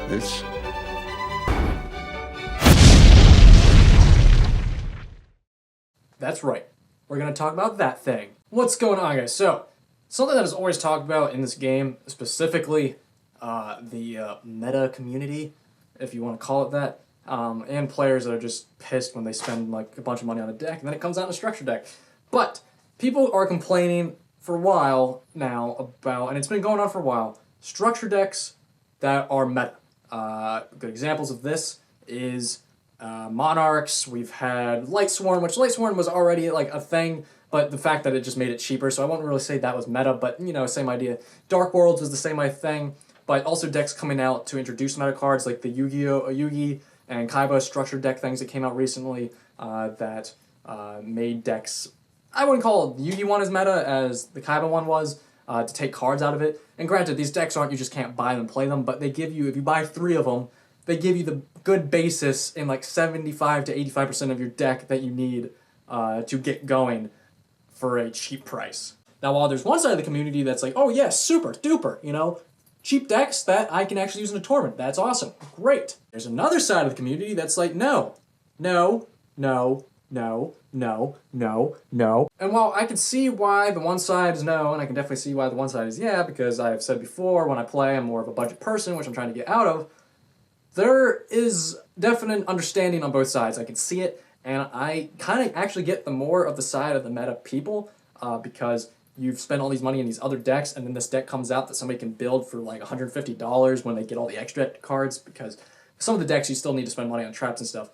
This. That's right. We're going to talk about that thing. What's going on, guys? So, something that is always talked about in this game, specifically the meta community, if you want to call it that, and players that are just pissed when they spend like a bunch of money on a deck, and then it comes out in a structure deck. But people are complaining for a while now about, and it's been going on for a while, structure decks that are meta. Good examples of this is Monarchs. We've had Lightsworn, which Lightsworn was already like a thing, but the fact that it just made it cheaper, so I won't really say that was meta, but you know, same idea. Dark Worlds was the same thing, but also decks coming out to introduce meta cards like the Yu-Gi-Oh, Yugi, and Kaiba structured deck things that came out recently that made decks. I wouldn't call the Yugi one as meta as the Kaiba one was, to take cards out of it. And granted, these decks aren't, you just can't buy them and play them, but they give you, if you buy 3 of them, they give you the good basis in like 75 to 85% of your deck that you need to get going for a cheap price. Now, while there's one side of the community that's like, oh yeah, super duper, you know, cheap decks that I can actually use in a tournament. That's awesome. Great. There's another side of the community that's like, no, no, no, no, no, no, no. And while I can see why the one side is no, and I can definitely see why the one side is yeah, because I've said before, when I play, I'm more of a budget person, which I'm trying to get out of, there is definite understanding on both sides. I can see it, and I kind of actually get the more of the side of the meta people, because you've spent all these money in these other decks, and then this deck comes out that somebody can build for like $150 when they get all the extra cards, because some of the decks you still need to spend money on traps and stuff.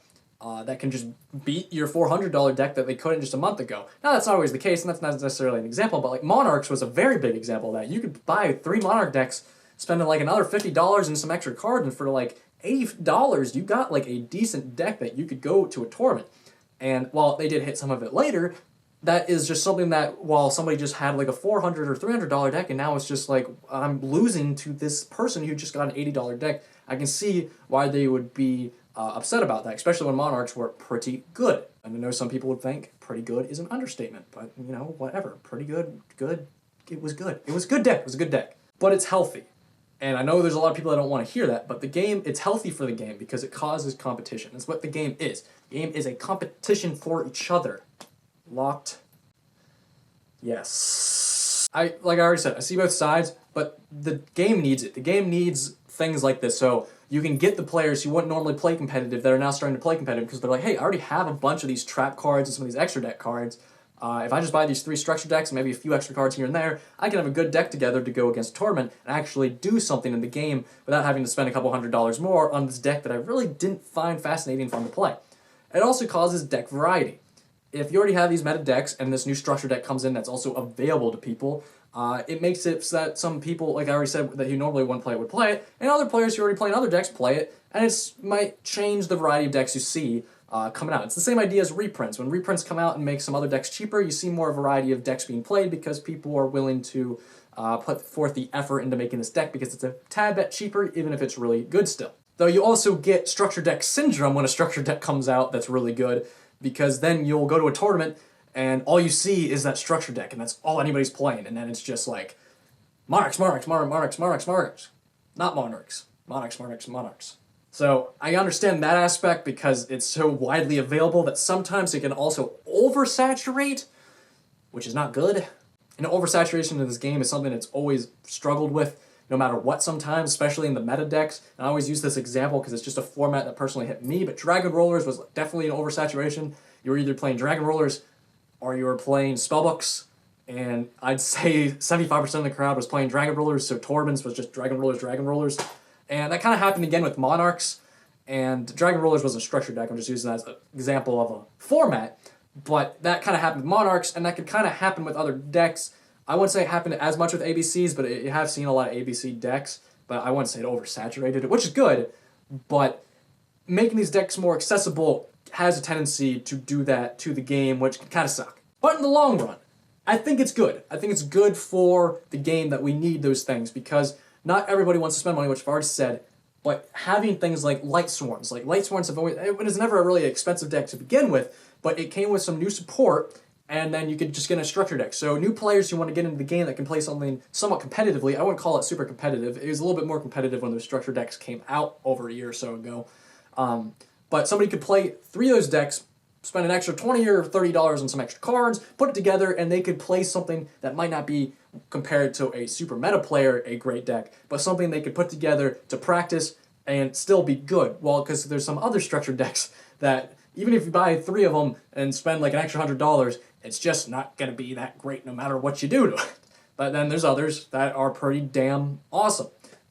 That can just beat your $400 deck that they couldn't just a month ago. Now, that's not always the case, and that's not necessarily an example, but like Monarchs was a very big example of that. You could buy 3 Monarch decks, spending like another $50 and some extra cards, and for like $80, you got like a decent deck that you could go to a tournament. And while they did hit some of it later, that is just something that while somebody just had like a $400 or $300 deck, and now it's just like, I'm losing to this person who just got an $80 deck, I can see why they would be upset about that, especially when Monarchs were pretty good. And I know some people would think pretty good is an understatement, but you know, whatever. Pretty good, good, it was good. It was a good deck, it was a good deck. But it's healthy. And I know there's a lot of people that don't want to hear that, but the game, it's healthy for the game because it causes competition. That's what the game is. The game is a competition for each other. Locked? Yes. Like I already said, I see both sides, but the game needs it. The game needs things like this, so you can get the players who wouldn't normally play competitive that are now starting to play competitive because they're like, hey, I already have a bunch of these trap cards and some of these extra deck cards. If I just buy these 3 structure decks and maybe a few extra cards here and there, I can have a good deck together to go against a tournament and actually do something in the game without having to spend a couple $100 more on this deck that I really didn't find fascinating fun to play. It also causes deck variety. If you already have these meta decks and this new structure deck comes in that's also available to people, it makes it so that some people, like I already said, that who normally wouldn't play it would play it, and other players who already play in other decks play it, and it might change the variety of decks you see coming out. It's the same idea as reprints. When reprints come out and make some other decks cheaper, you see more variety of decks being played because people are willing to put forth the effort into making this deck because it's a tad bit cheaper, even if it's really good still. Though you also get structure deck syndrome when a structure deck comes out that's really good, because then you'll go to a tournament and all you see is that structure deck, and that's all anybody's playing, and then it's just like, Monarchs, Monarchs, Monarchs, Monarchs, Monarchs. Not Monarchs. Monarchs, Monarchs, Monarchs. So I understand that aspect because it's so widely available that sometimes it can also oversaturate, which is not good. And oversaturation in this game is something that's always struggled with, no matter what sometimes, especially in the meta decks. And I always use this example because it's just a format that personally hit me, but Dragon Rollers was definitely an oversaturation. You were either playing Dragon Rollers or you were playing Spellbooks, and I'd say 75% of the crowd was playing Dragon Rollers, so tournaments was just Dragon Rollers, Dragon Rollers. And that kind of happened again with Monarchs, and Dragon Rollers was a structured deck. I'm just using that as an example of a format, but that kind of happened with Monarchs, and that could kind of happen with other decks. I wouldn't say it happened as much with ABCs, but you have seen a lot of ABC decks, but I wouldn't say it oversaturated it, which is good, but making these decks more accessible has a tendency to do that to the game, which can kind of suck. But in the long run, I think it's good. I think it's good for the game that we need those things, because not everybody wants to spend money, which I've already said, but having things like Lightsworns have always, it was never a really expensive deck to begin with, but it came with some new support, and then you could just get a structure deck. So new players who want to get into the game that can play something somewhat competitively, I wouldn't call it super competitive. It was a little bit more competitive when those structure decks came out over a year or so ago. But somebody could play 3 of those decks, spend an extra $20 or $30 on some extra cards, put it together, and they could play something that might not be, compared to a super meta player, a great deck, but something they could put together to practice and still be good. Well, because there's some other structured decks that even if you buy 3 of them and spend like an extra $100, it's just not going to be that great no matter what you do to it. But then there's others that are pretty damn awesome.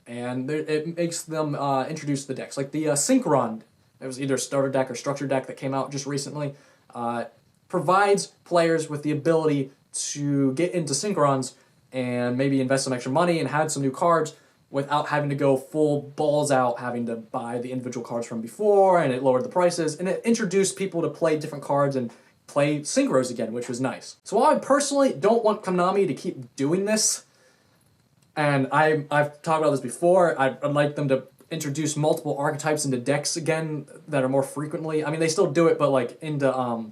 And it makes them introduce the decks. Like the Synchron, it was either a starter deck or structure deck that came out just recently, provides players with the ability to get into Synchrons and maybe invest some extra money and have some new cards without having to go full balls out, having to buy the individual cards from before, and it lowered the prices, and it introduced people to play different cards and play Synchros again, which was nice. So while I personally don't want Konami to keep doing this, and I've talked about this before, I'd like them to introduce multiple archetypes into decks again that are more frequently. I mean, they still do it, but like into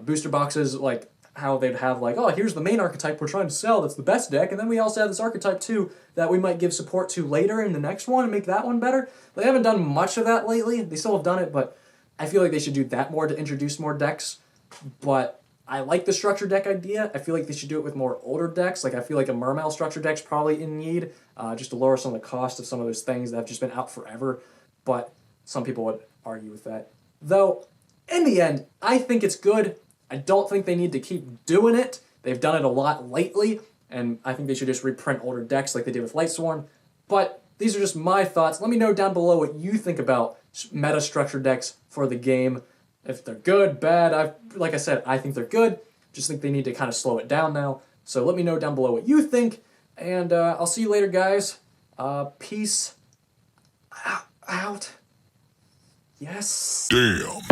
booster boxes, like how they'd have like, oh, here's the main archetype we're trying to sell that's the best deck, and then we also have this archetype too that we might give support to later in the next one and make that one better. They haven't done much of that lately. They still have done it, but I feel like they should do that more to introduce more decks. But I like the structure deck idea. I feel like they should do it with more older decks. Like I feel like a Mermail structure deck's probably in need, just to lower some of the cost of some of those things that have just been out forever. But some people would argue with that. Though, in the end, I think it's good. I don't think they need to keep doing it. They've done it a lot lately, and I think they should just reprint older decks like they did with Lightsworn. But these are just my thoughts. Let me know down below what you think about meta structure decks for the game. If they're good, bad, like I said, I think they're good. Just think they need to kind of slow it down now. So let me know down below what you think, and I'll see you later, guys. Peace out. Yes. Damn.